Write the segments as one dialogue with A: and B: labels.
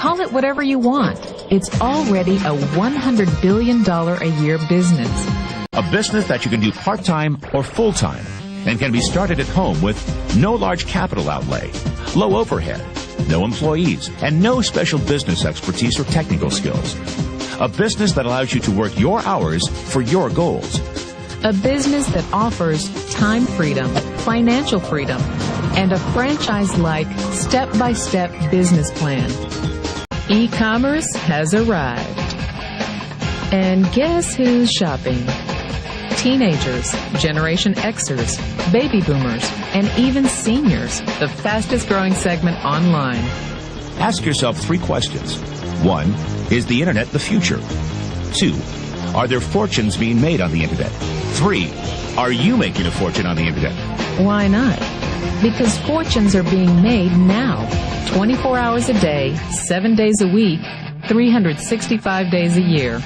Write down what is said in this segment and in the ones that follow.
A: Call it whatever you want. It's already a $100 billion a year business.
B: A business that you can do part-time or full-time and can be started at home with no large capital outlay, low overhead, no employees, and no special business expertise or technical skills. A business that allows you to work your hours for your goals.
A: A business that offers time freedom, financial freedom, and a franchise-like, step-by-step business plan. E-commerce has arrived. And guess who's shopping? Teenagers, Generation Xers, baby boomers, and even seniors, the fastest growing segment online.
B: Ask yourself 3 questions. 1, is the internet the future? 2, are there fortunes being made on the internet? 3, are you making a fortune on the internet?
A: Why not? Because fortunes are being made now, 24 hours a day, 7 days a week, 365 days a year.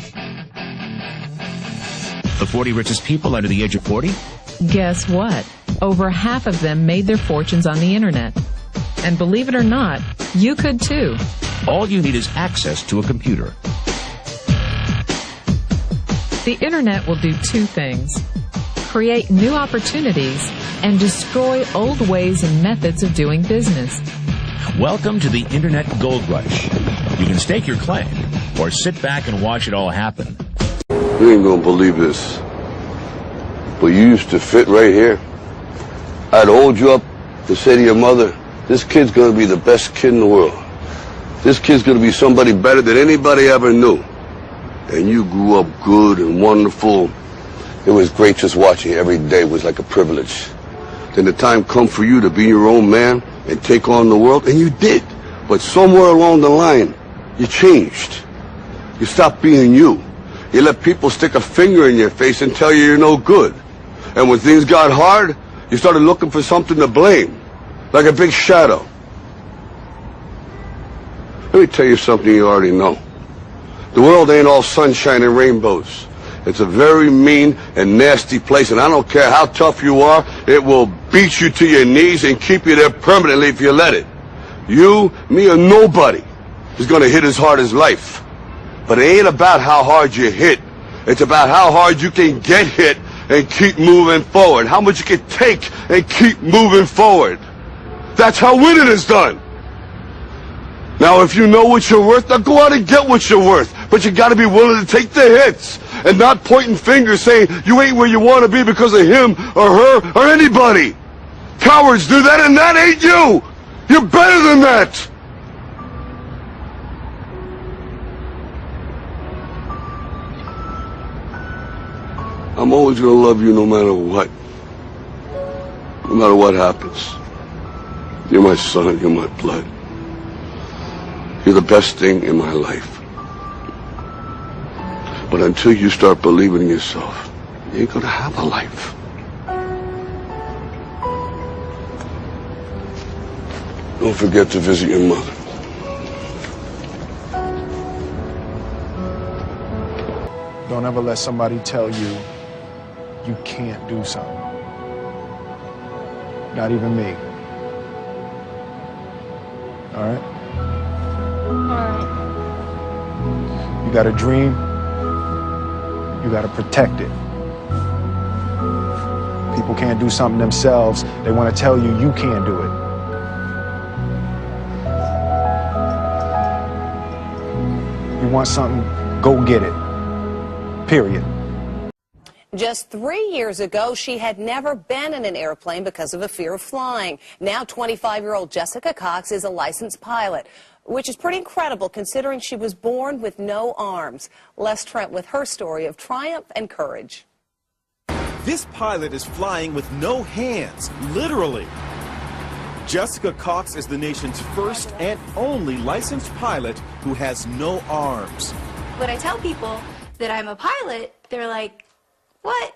B: The 40 richest people under the age of 40?
A: Guess what? Over half of them made their fortunes on the internet. And believe it or not, you could too.
B: All you need is access to a computer.
A: The internet will do 2 things: create new opportunities and destroy old ways and methods of doing business.
B: Welcome to the Internet Gold Rush. You can stake your claim or sit back and watch it all happen.
C: You ain't gonna believe this, but you used to fit right here. I'd hold you up to say to your mother, this kid's gonna be the best kid in the world. This kid's gonna be somebody better than anybody ever knew. And you grew up good and wonderful. It was great just watching you. Every day was like a privilege. Then the time come for you to be your own man and take on the world, and you did. But somewhere along the line, you changed. You stopped being you. You let people stick a finger in your face and tell you you're no good. And when things got hard, you started looking for something to blame, like a big shadow. Let me tell you something you already know. The world ain't all sunshine and rainbows. It's a very mean and nasty place, and I don't care how tough you are, it will beat you to your knees and keep you there permanently if you let it. You, me, or nobody is gonna hit as hard as life. But it ain't about how hard you hit. It's about how hard you can get hit and keep moving forward. How much you can take and keep moving forward. That's how winning is done. Now, if you know what you're worth, now go out and get what you're worth. But you gotta be willing to take the hits and not pointing fingers saying you ain't where you want to be because of him or her or anybody. Cowards do that, and that ain't you. You're better than that. I'm always gonna love you no matter what. No matter what happens. You're my son, you're my blood. You're the best thing in my life. But until you start believing in yourself, you ain't gonna have a life. Don't forget to visit your mother.
D: Don't ever let somebody tell you you can't do something. Not even me. All right? You got a dream, you got to protect it. People can't do something themselves. They want to tell you you can't do it. You want something, go get it. Period.
E: Just 3 years ago, she had never been in an airplane because of a fear of flying. Now 25-year-old Jessica Cox is a licensed pilot, which is pretty incredible considering she was born with no arms. Les Trent with her story of triumph and courage.
F: This pilot is flying with no hands, literally. Jessica Cox is the nation's first and only licensed pilot who has no arms.
G: When I tell people that I'm a pilot, they're like, what?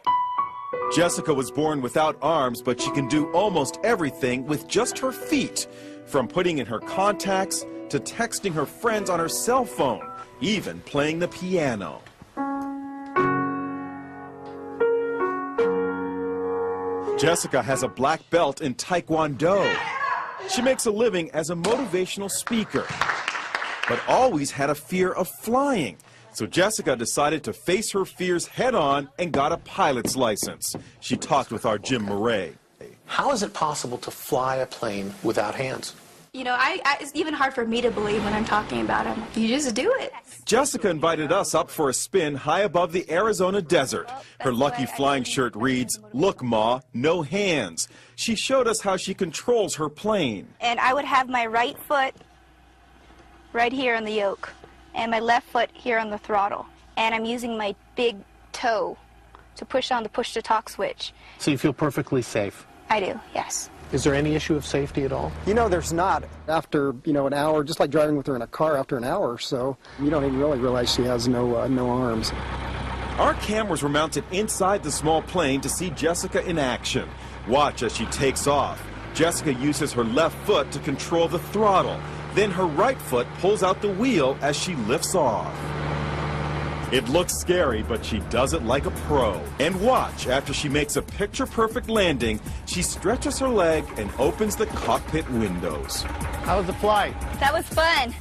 F: Jessica was born without arms, but she can do almost everything with just her feet, from putting in her contacts to texting her friends on her cell phone, even playing the piano. Jessica has a black belt in Taekwondo. She makes a living as a motivational speaker. but always had a fear of flying. So Jessica decided to face her fears head on and got a pilot's license. She talked with our Jim Murray.
H: How is it possible to fly a plane without hands?
G: You know, it's even hard for me to believe when I'm talking about them. You just do it.
F: Jessica invited us up for a spin high above the Arizona desert. Her lucky flying shirt reads, "Look, Ma, no hands." She showed us how she controls her plane.
G: And I would have my right foot right here on the yoke, and my left foot here on the throttle. And I'm using my big toe to push on the push-to-talk switch.
H: So you feel perfectly safe?
G: I do, yes.
H: Is there any issue of safety at all?
I: You know, there's not. After, an hour, just like driving with her in a car, after an hour or so, you don't even really realize she has no arms.
F: Our cameras were mounted inside the small plane to see Jessica in action. Watch as she takes off. Jessica uses her left foot to control the throttle. Then her right foot pulls out the wheel as she lifts off. It looks scary, but she does it like a pro. And watch, after she makes a picture-perfect landing, she stretches her leg and opens the cockpit windows.
H: How was the flight?
G: That was fun.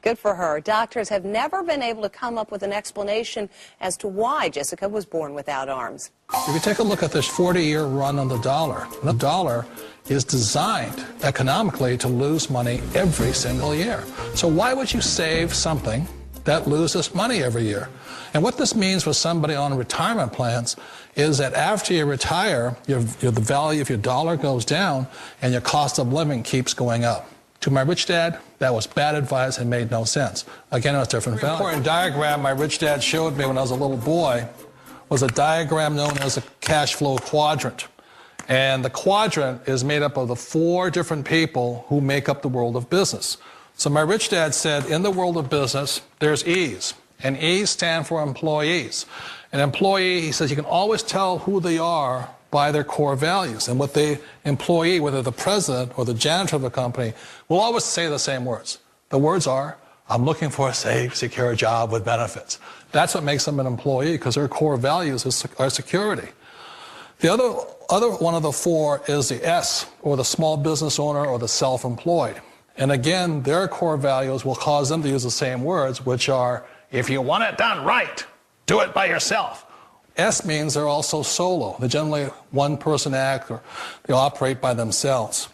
E: Good for her. Doctors have never been able to come up with an explanation as to why Jessica was born without arms.
J: If you take a look at this 40-year run on the dollar is designed economically to lose money every single year. So why would you save something that loses money every year? And what this means for somebody on retirement plans is that after you retire, the value of your dollar goes down and your cost of living keeps going up. To my rich dad, that was bad advice and made no sense. Again, it was different value. An important diagram my rich dad showed me when I was a little boy was a diagram known as a cash flow quadrant. And the quadrant is made up of the 4 different people who make up the world of business. So my rich dad said, in the world of business, there's E's, and E's stand for employees. An employee, he says, you can always tell who they are by their core values. And what the employee, whether the president or the janitor of the company, will always say the same words. The words are, I'm looking for a safe, secure job with benefits. That's what makes them an employee, because their core values are security. The other one of the 4 is the S, or the small business owner or the self-employed. And again, their core values will cause them to use the same words, which are, if you want it done right, do it by yourself. S means they're also solo. They're generally one-person act, or they operate by themselves.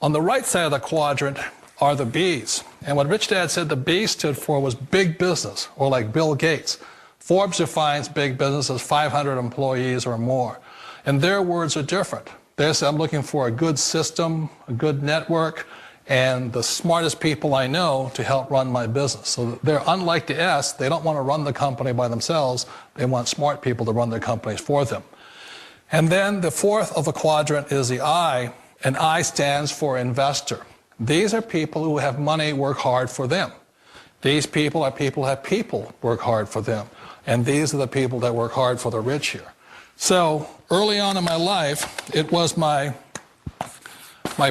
J: On the right side of the quadrant are the B's. And what Rich Dad said the B stood for was big business, or like Bill Gates. Forbes defines big business as 500 employees or more. And their words are different. They say, I'm looking for a good system, a good network, and the smartest people I know to help run my business. So they're unlike the S. They don't want to run the company by themselves. They want smart people to run their companies for them. And then the 4th of the quadrant is the I, and I stands for investor. These are people who have money work hard for them. These people are people who have people work hard for them. And these are the people that work hard for the rich here. So early on in my life, it was my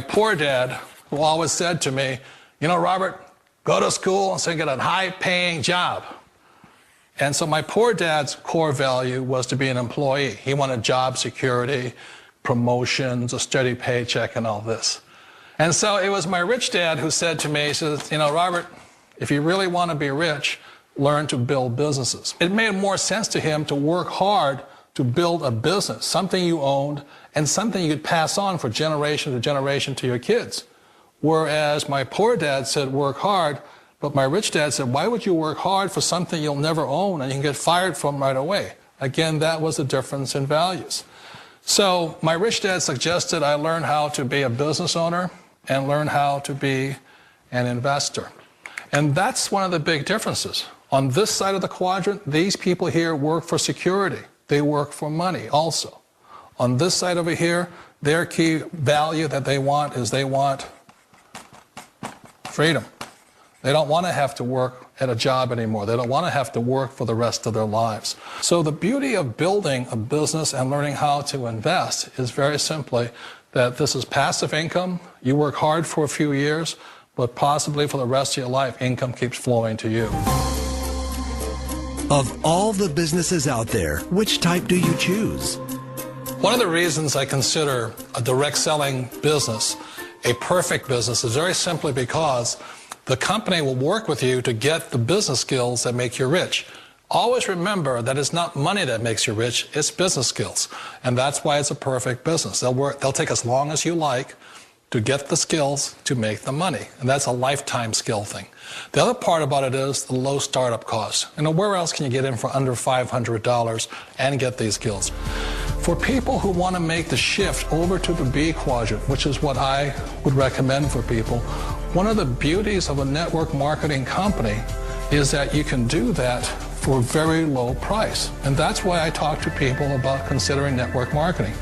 J: poor dad who always said to me, you know, Robert, go to school and so get a high-paying job. And so my poor dad's core value was to be an employee. He wanted job security, promotions, a steady paycheck, and all this. And so it was my rich dad who said to me, he says, you know, Robert, if you really want to be rich, learn to build businesses. It made more sense to him to work hard to build a business, something you owned and something you could pass on for generation to generation to your kids. Whereas my poor dad said work hard, but my rich dad said, why would you work hard for something you'll never own and you can get fired from right away? Again, that was the difference in values. So my rich dad suggested I learn how to be a business owner and learn how to be an investor. And that's one of the big differences. On this side of the quadrant, these people here work for security. They work for money also. On this side over here, their key value that they want is they want freedom. They don't want to have to work at a job anymore. They don't want to have to work for the rest of their lives. So the beauty of building a business and learning how to invest is very simply that this is passive income. You work hard for a few years, but possibly for the rest of your life, income keeps flowing to you.
K: Of all the businesses out there, which type do you choose?
J: One of the reasons I consider a direct selling business A perfect business is very simply because the company will work with you to get the business skills that make you rich. Always remember that it's not money that makes you rich, it's business skills. And that's why it's a perfect business. They'll take as long as you like to get the skills to make the money. And that's a lifetime skill thing. The other part about it is the low startup cost. Where else can you get in for under $500 and get these skills? For people who want to make the shift over to the B quadrant, which is what I would recommend for people, one of the beauties of a network marketing company is that you can do that for a very low price. And that's why I talk to people about considering network marketing.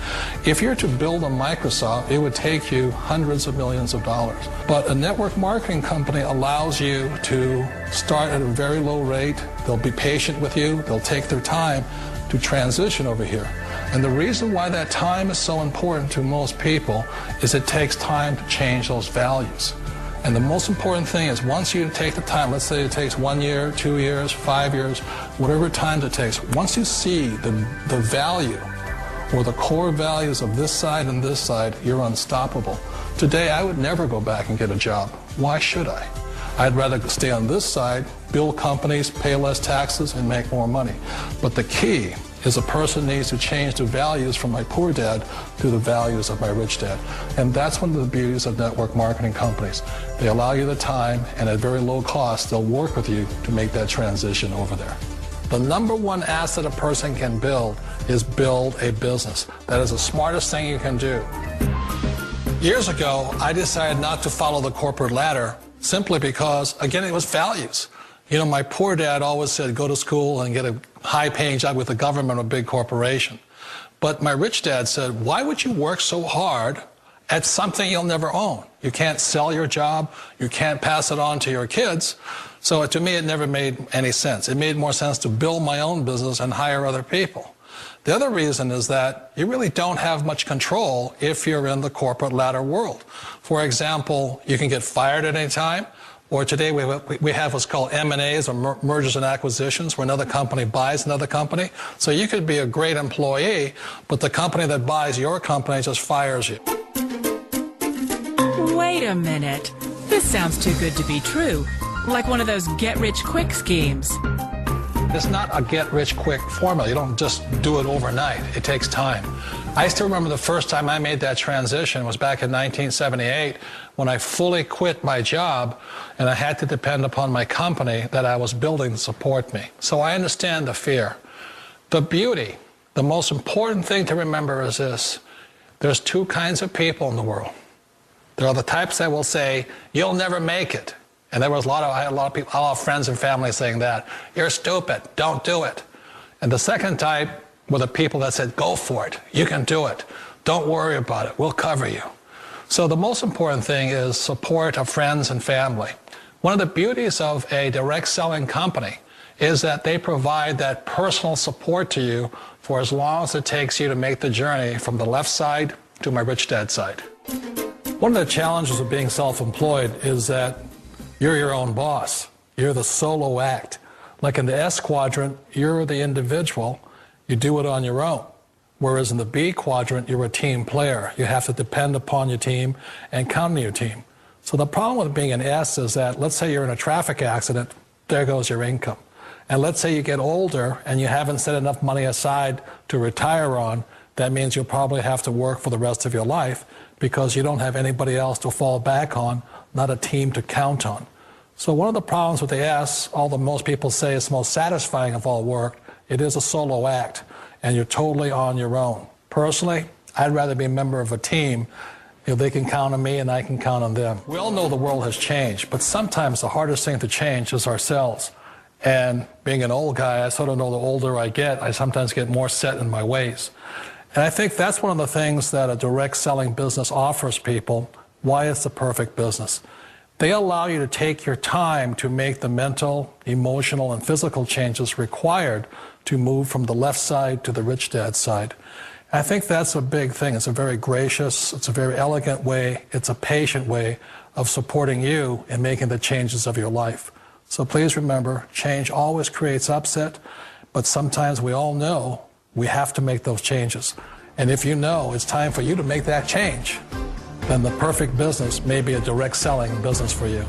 J: If you're to build a Microsoft, it would take you hundreds of millions of dollars. But a network marketing company allows you to start at a very low rate. They'll be patient with you. They'll take their time to transition over here. And the reason why that time is so important to most people is it takes time to change those values. And the most important thing is once you take the time, let's say it takes 1 year, 2 years, 5 years, whatever time it takes, once you see the value or the core values of this side and this side, you're unstoppable. Today, I would never go back and get a job. Why should I? I'd rather stay on this side, build companies, pay less taxes, and make more money. But the key is a person needs to change the values from my poor dad to the values of my rich dad. And that's one of the beauties of network marketing companies. They allow you the time, and at very low cost, they'll work with you to make that transition over there. The number one asset a person can build is build a business. That is the smartest thing you can do. Years ago, I decided not to follow the corporate ladder simply because, again, it was values. My poor dad always said, go to school and get a high-paying job with the government or a big corporation. But my rich dad said, why would you work so hard at something you'll never own? You can't sell your job. You can't pass it on to your kids. So to me, it never made any sense. It made more sense to build my own business and hire other people. The other reason is that you really don't have much control if you're in the corporate ladder world. For example, you can get fired at any time. Or today we have what's called M&As, or mergers and acquisitions, where another company buys another company. So you could be a great employee, but the company that buys your company just fires you.
L: Wait a minute. This sounds too good to be true. Like one of those get-rich-quick schemes.
J: It's not a get-rich-quick formula. You don't just do it overnight. It takes time. I still remember the first time I made that transition was back in 1978 when I fully quit my job and I had to depend upon my company that I was building to support me. So I understand the fear. The beauty, the most important thing to remember is this. There's two kinds of people in the world. There are the types that will say, you'll never make it. And I had a lot of people, a lot of friends and family saying that. You're stupid, don't do it. And the second type were the people that said, go for it, you can do it. Don't worry about it, we'll cover you. So the most important thing is support of friends and family. One of the beauties of a direct selling company is that they provide that personal support to you for as long as it takes you to make the journey from the left side to my rich dad side. One of the challenges of being self-employed is that you're your own boss. You're the solo act. Like in the S quadrant, you're the individual. You do it on your own. Whereas in the B quadrant, you're a team player. You have to depend upon your team and count on your team. So the problem with being an S is that, let's say you're in a traffic accident, there goes your income. And let's say you get older and you haven't set enough money aside to retire on, that means you'll probably have to work for the rest of your life because you don't have anybody else to fall back on, not a team to count on. So one of the problems with the S, although most people say it's the most satisfying of all work, it is a solo act, and you're totally on your own. Personally, I'd rather be a member of a team. They can count on me and I can count on them. We all know the world has changed, but sometimes the hardest thing to change is ourselves. And being an old guy, I sort of know the older I get, I sometimes get more set in my ways. And I think that's one of the things that a direct selling business offers people, why it's the perfect business. They allow you to take your time to make the mental, emotional, and physical changes required to move from the left side to the rich dad side. I think that's a big thing. It's a very gracious, it's a very elegant way, it's a patient way of supporting you in making the changes of your life. So please remember, change always creates upset, but sometimes we all know we have to make those changes. And if you know it's time for you to make that change, then the perfect business may be a direct selling business for you.